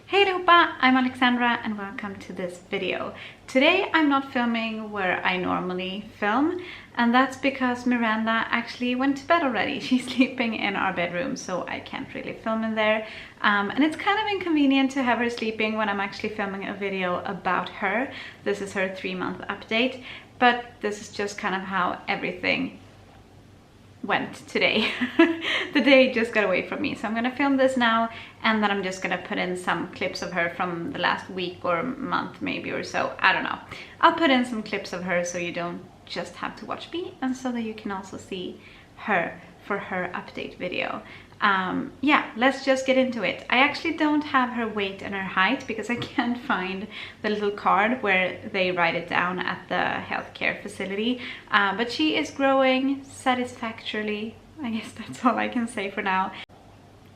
Hey allihopa, I'm Alexandra and welcome to this video. Today I'm not filming where I normally film, and that's because Myranda actually went to bed already. She's sleeping in our bedroom, so I can't really film in there. And it's kind of inconvenient to have her sleeping when I'm actually filming a video about her. This is her 3-month update, but this is just kind of how everything went today. The day just got away from me, so I'm gonna film this now, and then I'm just gonna put in some clips of her from the last week or month maybe or so. I don't know. I'll put in some clips of her so you don't just have to watch me, and so that you can also see her for her update video. Yeah, let's just get into it. I actually don't have her weight and her height because I can't find the little card where they write it down at the healthcare facility, but she is growing satisfactorily. I guess that's all I can say for now.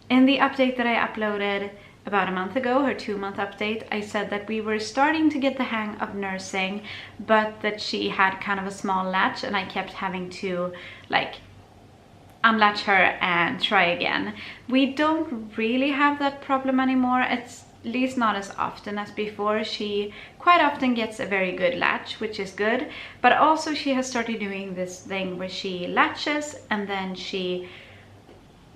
In the update that I uploaded about a month ago, her 2-month update, I said that we were starting to get the hang of nursing, but that she had kind of a small latch and I kept having to like unlatch her and try again. We don't really have that problem anymore. It's at least not as often as before. She quite often gets a very good latch, which is good, but also she has started doing this thing where she latches and then she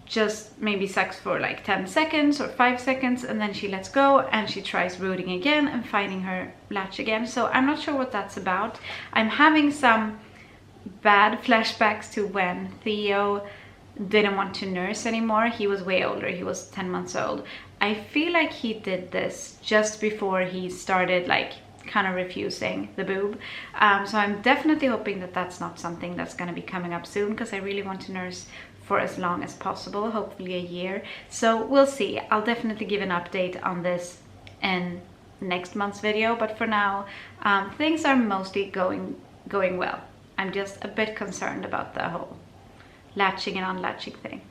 just maybe sucks for like 10 seconds or 5 seconds, and then she lets go and she tries rooting again and finding her latch again. So I'm not sure what that's about. I'm having some bad flashbacks to when Theo didn't want to nurse anymore. He was way older, he was 10 months old. I feel like he did this just before he started like kind of refusing the boob. So I'm definitely hoping that that's not something that's going to be coming up soon, because I really want to nurse for as long as possible, hopefully a year. So we'll see. I'll definitely give an update on this in next month's video, but for now things are mostly going well. I'm just a bit concerned about the whole latching and unlatching thing.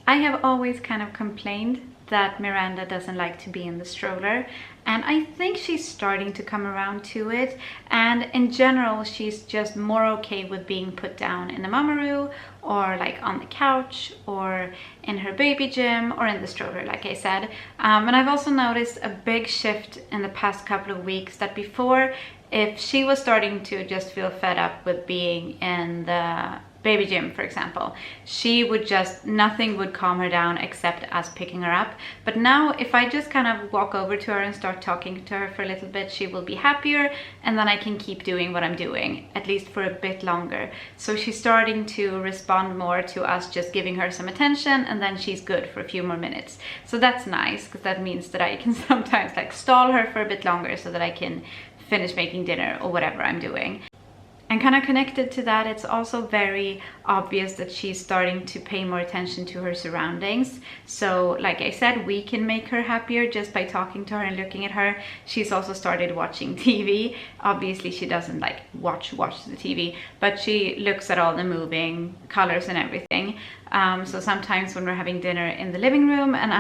I have always kind of complained that Myranda doesn't like to be in the stroller, and I think she's starting to come around to it, and in general she's just more okay with being put down in the mamaroo or like on the couch or in her baby gym or in the stroller, like I said. And I've also noticed a big shift in the past couple of weeks, that before, if she was starting to just feel fed up with being in the baby gym, for example, she would just, nothing would calm her down except us picking her up. But now if I just kind of walk over to her and start talking to her for a little bit, she will be happier, and then I can keep doing what I'm doing, at least for a bit longer. So she's starting to respond more to us just giving her some attention, and then she's good for a few more minutes. So that's nice, because that means that I can sometimes like stall her for a bit longer so that I can finish making dinner or whatever I'm doing. And kind of connected to that, it's also very obvious that she's starting to pay more attention to her surroundings. So like I said, we can make her happier just by talking to her and looking at her. She's also started watching TV. Obviously she doesn't like watch the TV, but she looks at all the moving colors and everything. So sometimes when we're having dinner in the living room, and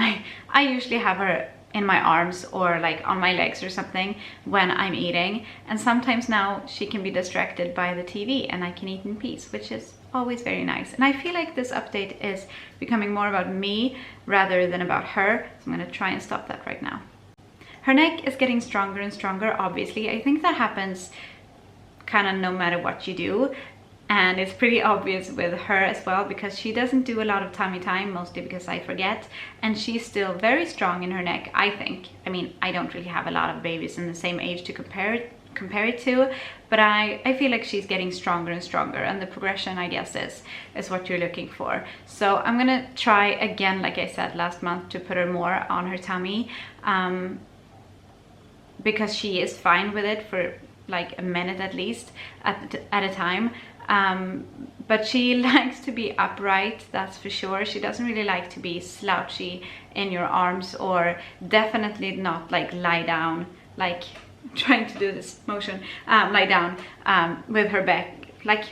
I usually have her in my arms or like on my legs or something when I'm eating, and sometimes now she can be distracted by the TV and I can eat in peace, which is always very nice. And I feel like this update is becoming more about me rather than about her, so I'm gonna try and stop that right now. Her neck is getting stronger and stronger, obviously. I think that happens kind of no matter what you do. And it's pretty obvious with her as well, because she doesn't do a lot of tummy time, mostly because I forget. And she's still very strong in her neck, I think. I mean, I don't really have a lot of babies in the same age to compare it to, but I feel like she's getting stronger and stronger, and the progression, I guess, is what you're looking for. So I'm gonna try again, like I said last month, to put her more on her tummy, because she is fine with it for like a minute at least at a time. But she likes to be upright, that's for sure. She doesn't really like to be slouchy in your arms, or definitely not like lie down, like trying to do this motion, lie down with her back like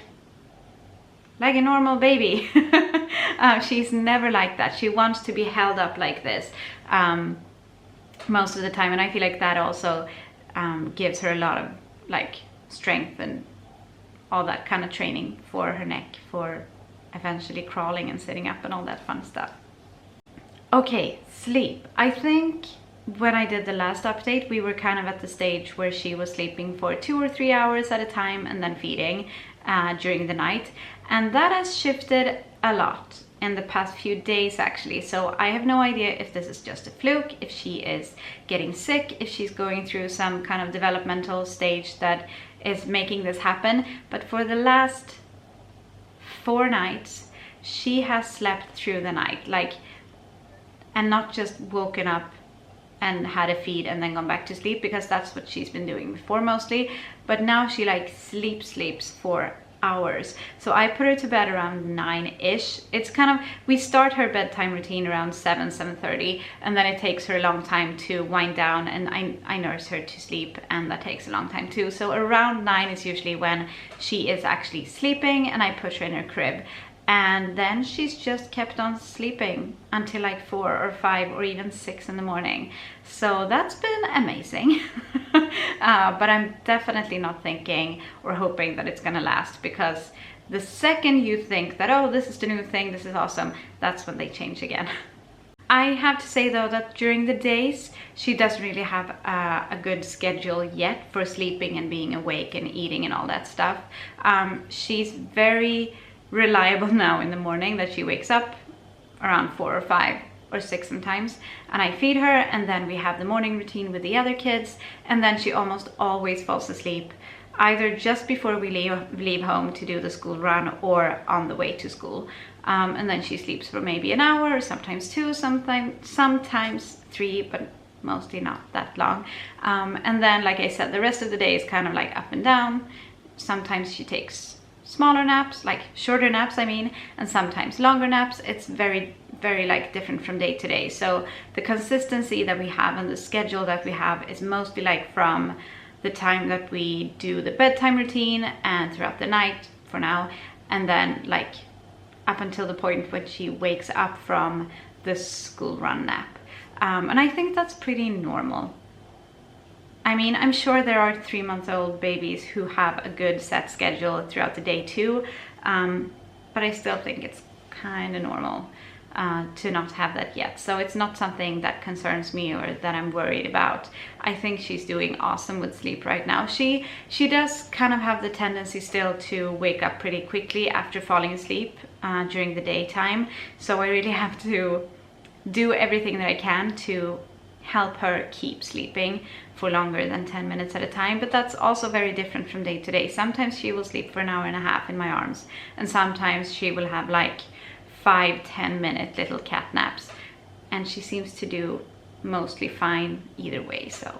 a normal baby. She's never like that. She wants to be held up like this most of the time, and I feel like that also gives her a lot of like strength and all that kind of training for her neck, for eventually crawling and sitting up and all that fun stuff. Okay, sleep. I think when I did the last update, we were kind of at the stage where she was sleeping for 2 or 3 hours at a time and then feeding during the night. And that has shifted a lot in the past few days actually. So I have no idea if this is just a fluke, if she is getting sick, if she's going through some kind of developmental stage that is making this happen. But for the last 4 nights, she has slept through the night, like, and not just woken up and had a feed and then gone back to sleep, because that's what she's been doing before mostly. But now she like sleeps for hours. So I put her to bed around 9-ish. It's kind of, we start her bedtime routine around 7:30, and then it takes her a long time to wind down, and I nurse her to sleep, and that takes a long time too. So around 9 is usually when she is actually sleeping, and I put her in her crib. And then she's just kept on sleeping until like 4 or 5 or even 6 in the morning. So that's been amazing. But I'm definitely not thinking or hoping that it's gonna last, because the second you think that, oh, this is the new thing, this is awesome, that's when they change again. I have to say though that during the days, she doesn't really have a good schedule yet for sleeping and being awake and eating and all that stuff. She's very reliable now in the morning, that she wakes up around 4 or 5 or 6 sometimes, and I feed her, and then we have the morning routine with the other kids, and then she almost always falls asleep either just before we leave home to do the school run or on the way to school. And then she sleeps for maybe an hour, or sometimes 2, sometimes 3, but mostly not that long. And then, like I said, the rest of the day is kind of like up and down. Sometimes she takes smaller naps, like shorter naps I mean, and sometimes longer naps. It's very like different from day to day. So the consistency that we have and the schedule that we have is mostly like from the time that we do the bedtime routine and throughout the night for now, and then like up until the point when she wakes up from the school run nap. And I think that's pretty normal. I mean, I'm sure there are 3-month-old babies who have a good set schedule throughout the day too, but I still think it's kind of normal to not have that yet. So it's not something that concerns me or that I'm worried about. I think she's doing awesome with sleep right now. She does kind of have the tendency still to wake up pretty quickly after falling asleep during the daytime. So I really have to do everything that I can to help her keep sleeping for longer than 10 minutes at a time. But that's also very different from day to day. Sometimes she will sleep for an hour and a half in my arms, and sometimes she will have like 5-10 minute little cat naps, and she seems to do mostly fine either way. So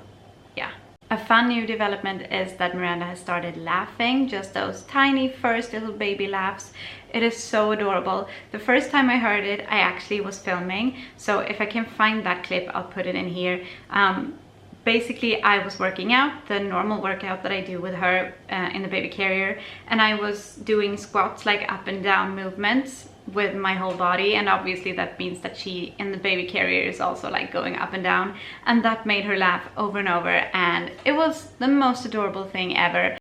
yeah. A fun new development is that Myranda has started laughing, just those tiny first little baby laughs. It is so adorable. The first time I heard it, I actually was filming, so if I can find that clip, I'll put it in here. Basically, I was working out, the normal workout that I do with her in the baby carrier, and I was doing squats, like up and down movements with my whole body, and obviously that means that she in the baby carrier is also like going up and down, and that made her laugh over and over, and it was the most adorable thing ever.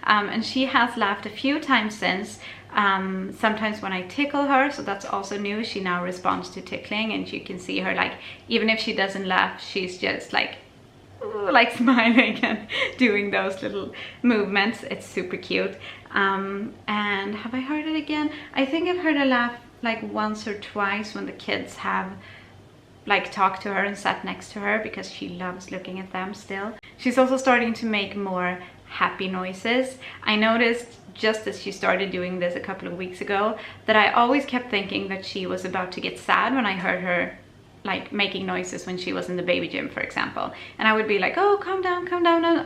And she has laughed a few times since. Sometimes when I tickle her, so that's also new. She now responds to tickling, and you can see her, like, even if she doesn't laugh, she's just like smiling and doing those little movements. It's super cute. And have I heard it again? I think I've heard her laugh like once or twice when the kids have like talked to her and sat next to her, because she loves looking at them still. She's also starting to make more happy noises. I noticed just as she started doing this a couple of weeks ago that I always kept thinking that she was about to get sad when I heard her like making noises when she was in the baby gym, for example. And I would be like, oh, calm down,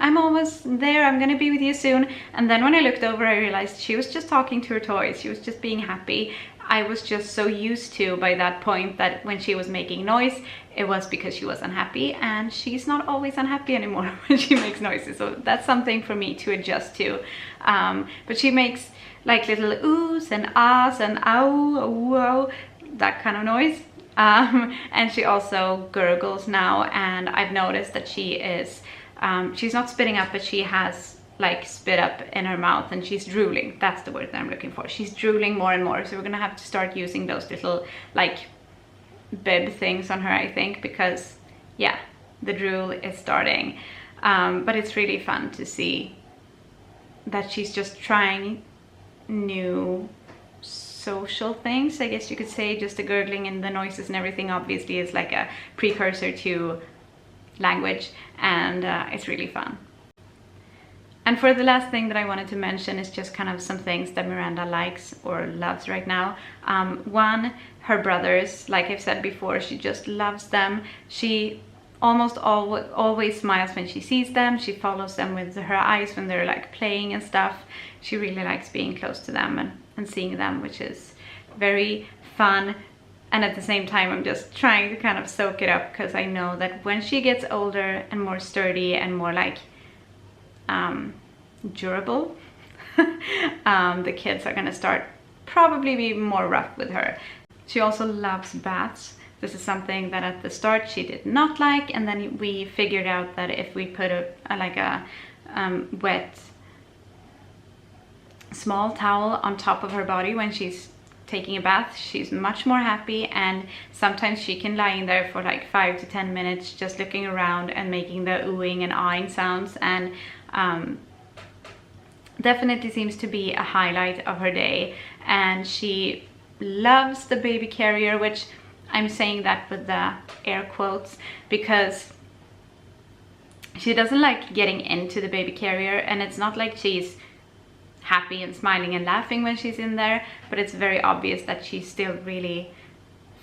I'm almost there, I'm gonna be with you soon. And then when I looked over, I realized she was just talking to her toys. She was just being happy. I was just so used to by that point that when she was making noise, it was because she was unhappy, and she's not always unhappy anymore when she makes noises. So that's something for me to adjust to. But she makes like little oohs and ahs and ow, ooh, ow, that kind of noise. And she also gurgles now, and I've noticed that she is, she's not spitting up, but she has like spit up in her mouth, and she's drooling. That's the word that I'm looking for. She's drooling more and more, so we're gonna have to start using those little like bib things on her, I think, because yeah, the drool is starting. But it's really fun to see that she's just trying new social things, I guess you could say. Just the gurgling and the noises and everything obviously is like a precursor to language, and it's really fun. And for the last thing that I wanted to mention is just kind of some things that Myranda likes or loves right now. One, her brothers. Like I've said before, she just loves them. She almost always smiles when she sees them. She follows them with her eyes when they're like playing and stuff. She really likes being close to them and seeing them, which is very fun. And at the same time, I'm just trying to kind of soak it up, because I know that when she gets older and more sturdy and more like durable, the kids are gonna start probably be more rough with her. She also loves baths. This is something that at the start she did not like, and then we figured out that if we put a wet small towel on top of her body when she's taking a bath, she's much more happy. And sometimes she can lie in there for like 5 to 10 minutes just looking around and making the oohing and ahhing sounds, and definitely seems to be a highlight of her day. And she loves the baby carrier, which I'm saying that with the air quotes, because she doesn't like getting into the baby carrier, and it's not like she's happy and smiling and laughing when she's in there, but it's very obvious that she still really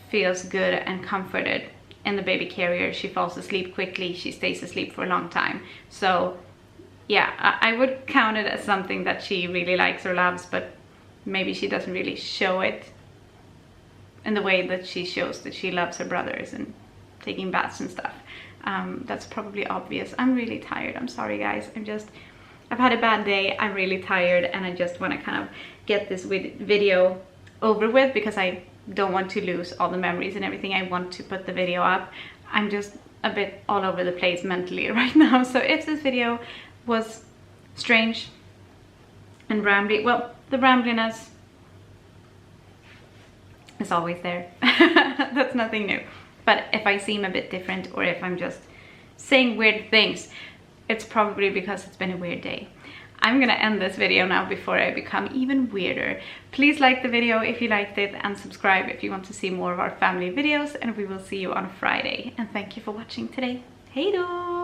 feels good and comforted in the baby carrier. She falls asleep quickly, she stays asleep for a long time. So yeah, I would count it as something that she really likes or loves, but maybe she doesn't really show it in the way that she shows that she loves her brothers and taking baths and stuff. That's probably obvious. I'm really tired. I'm sorry guys. I've had a bad day. I'm really tired, and I just want to kind of get this video over with, because I don't want to lose all the memories and everything. I want to put the video up. I'm just a bit all over the place mentally right now. So if this video was strange and rambly, well, the rambliness is always there. That's nothing new. But if I seem a bit different, or if I'm just saying weird things, it's probably because it's been a weird day. I'm gonna end this video now before I become even weirder. Please like the video if you liked it, and subscribe if you want to see more of our family videos, and we will see you on Friday. And thank you for watching today. Hej då!